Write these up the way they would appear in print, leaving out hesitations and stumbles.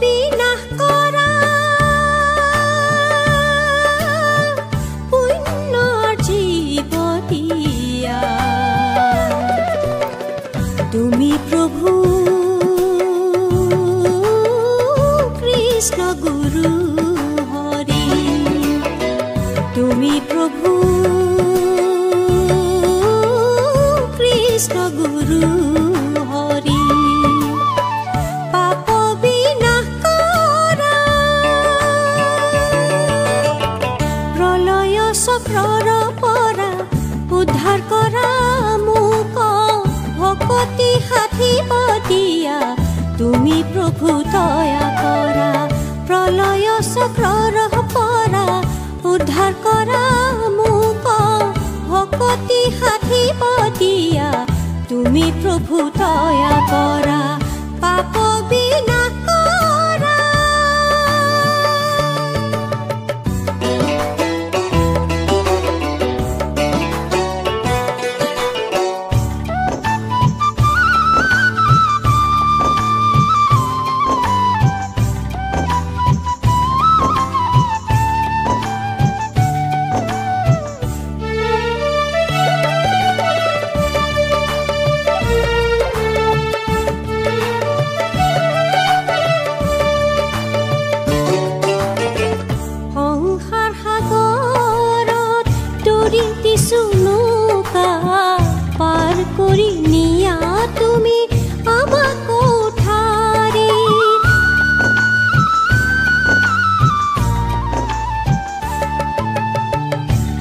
বিনাশ কৰা পুণ্যৰ জীৱ দিয়া তুমি প্ৰভু কৃষ্ণ গুৰু হৰি তুমি প্ৰভু কৃষ্ণ গুৰু হৰি পাপ বিনাশ কৰা প্ৰলয় চক্ৰৰ পৰা উদ্ধাৰ কৰা মোক ভকতি সাধিব দিয়া তুমি প্ৰভু দয়া কৰা প্ৰলয় চক্ৰৰ পৰা উদ্ধাৰ কৰা মোক ভকতি সাধিব দিয়া তুমি প্ৰভু দয়া কৰা পাপ বিনাশ কৰা কৰি নিয়া তুমি আমাক উঠাৰি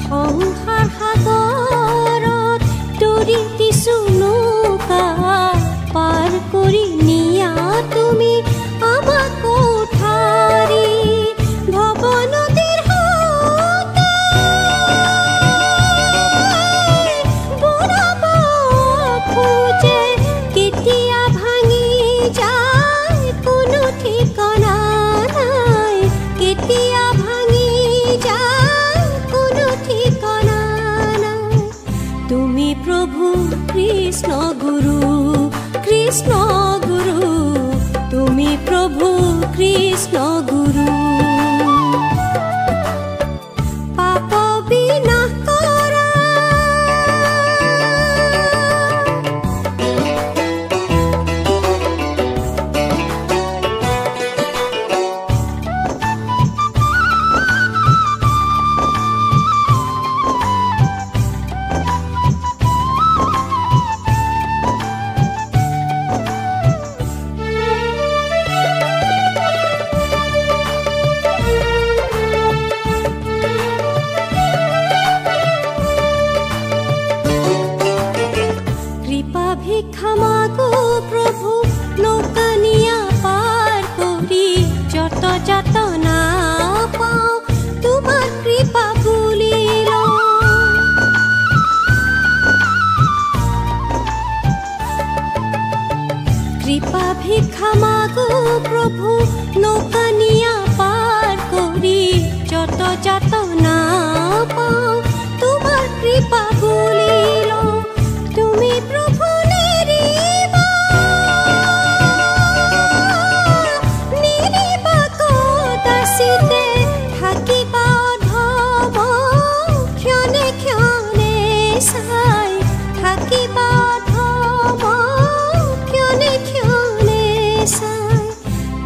সংসাৰ সাগৰত তৰি দিছো নৌকা পাৰ কৰি নিয়া তুমি আমাক উঠাৰি ভৱনদীৰ কেতিয়া ভাঙি যায় কোনো ঠিকনা নাই কেতিয়া ভাঙি যায় কোনো ঠিকনা নাই তুমি প্ৰভু কৃষ্ণ গুৰু তুমি প্ৰভু কৃষ্ণ গুৰু পাপ বিনাশ কৰা ভিক্ষা মাগো প্ৰভু নৌকা নিয়া পাৰ কৰি যত যাতনা পাওঁ তোমাৰ কৃপা বুলি কৃপা ভিক্ষা মাগো প্ৰভু নৌকা নিয়া পাৰ কৰি যত যাতনা পাওঁ তোমাৰ কৃপা বুলি তুমি প্ৰভু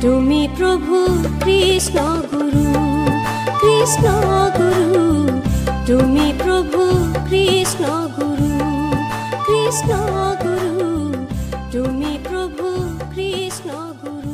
তুমি প্ৰভু কৃষ্ণ গুৰু তুমি প্ৰভু কৃষ্ণ গুৰু তুমি প্ৰভু কৃষ্ণ গুৰু